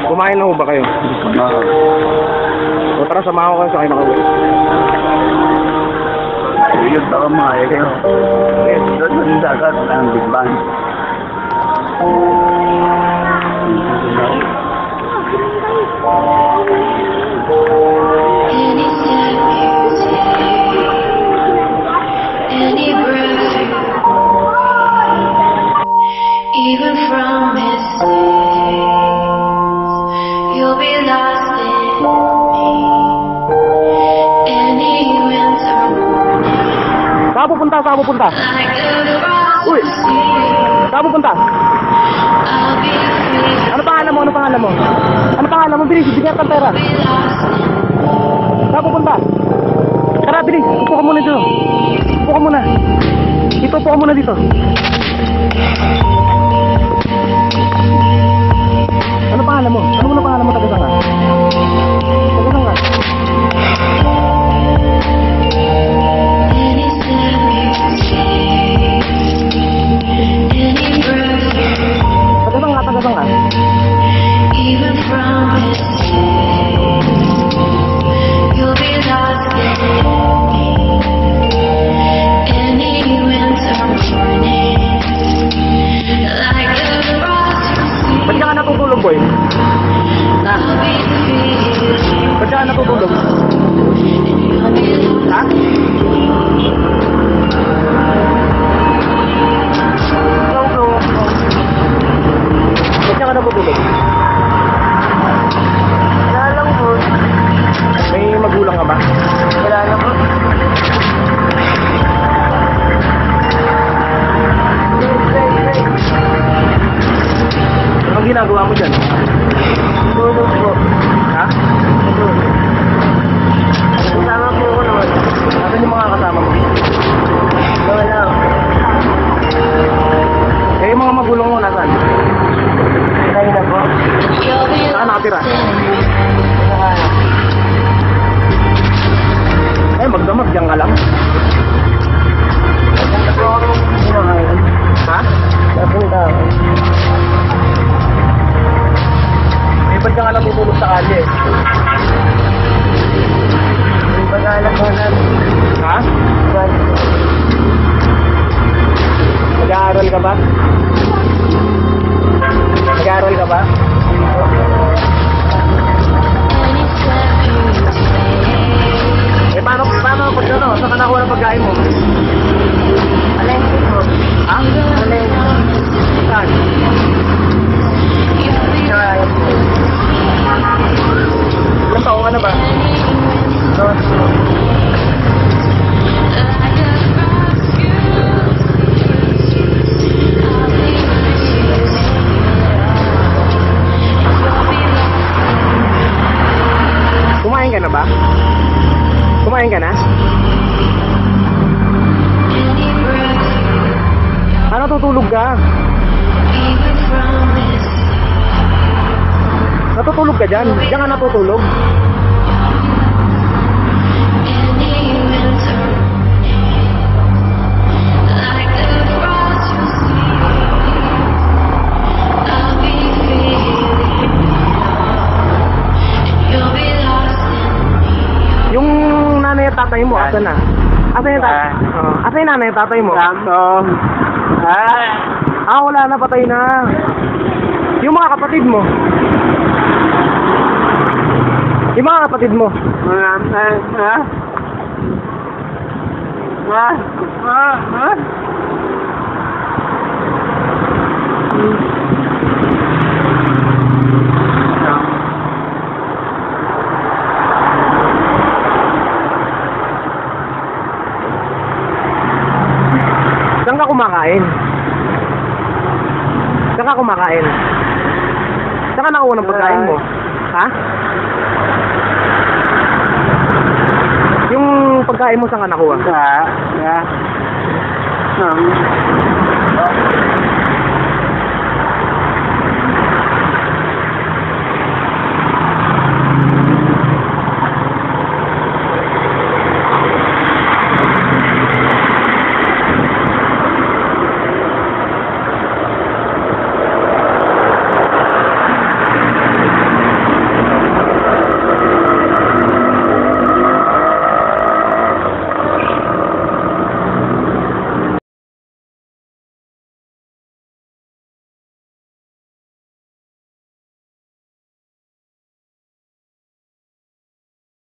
Kumain na ho ba kayo? O tara, samahan ko kayo sa kayo nakauwi. Yun baka mga kayo. Doon yung dagat ng Big Bang. Any breath, even from his you'll be lost in me. Any winter morning, Saan pupunta? Saan pupunta? like the frost Uy! of sea, Saan pupunta? I'll be free. Ano pangalan mo? Ano pangalan mo? Ano pangalan mo? Bilis, bigyan ka ng pera. Be lost in Saan pupunta? Tara, bilis. Upo ka muna dito. Upo ka muna. Dito, upo ka muna dito. Ano pangalan mo? Ano mo pangalan mo? Taga-saan ka? Taga-saan ka? any step you take, any breath, Taga-saan ka? Taga-saan ka? even from his you'll be lost in me. Any winter morning, like the frost you see, Ba't ka nga natutulog, boy? I'll be free. Ba't ka nga natutulog? Ha? Ba't ka nga natutulog? Wala lang po. May magulang ka ba? Wala lang po. Anong ginagawa mo dyan? Tulog po. Ha? Kasama po ko naman. Nasaan yung mga kasama mo? Wala. Eh, yung mga magulang mo, nasaan? Kayo na po. You'll be Saan nakatira? lost in me. Eh, magdamag, diyan ka lang. Maganda po ako kumakain. Ha? Napunta ako. Eh, ba't ka nga natutulog sa kalye? May pag-alak ko na. Ha? Nag-aaral ka ba? Nag-aaral ka ba? Any step you take, Eh, paano pag ano? Saan ka nakuha ng pagkain mo? Alengke po. Ha? Alengke. Saan? you'll be Kaya po. Ilang taong ka na ba? Doon po. like the frost you see. I'll be free. You'll be lost. Kumain ka na ba? Kumain ka na? Any breath, Ano tutulog ka? even from his Natutulog ka dyan? Diyan ka natutulog? any winter morning, like the frost you see, I'll be feeling and you'll be lost in me. Yung nanay at tatay mo, asan na? Asan yung tatay? Asan yung nanay at tatay mo? Samsung. Ah, wala na, patay na. Yung mga kapatid mo? Yung mga kapatid mo? Ha? Saan ka kumakain? Saan ka kumakain? Saan ka nakuha ng pagkain mo? Ha? Yung pagkain mo saan ka nakuha?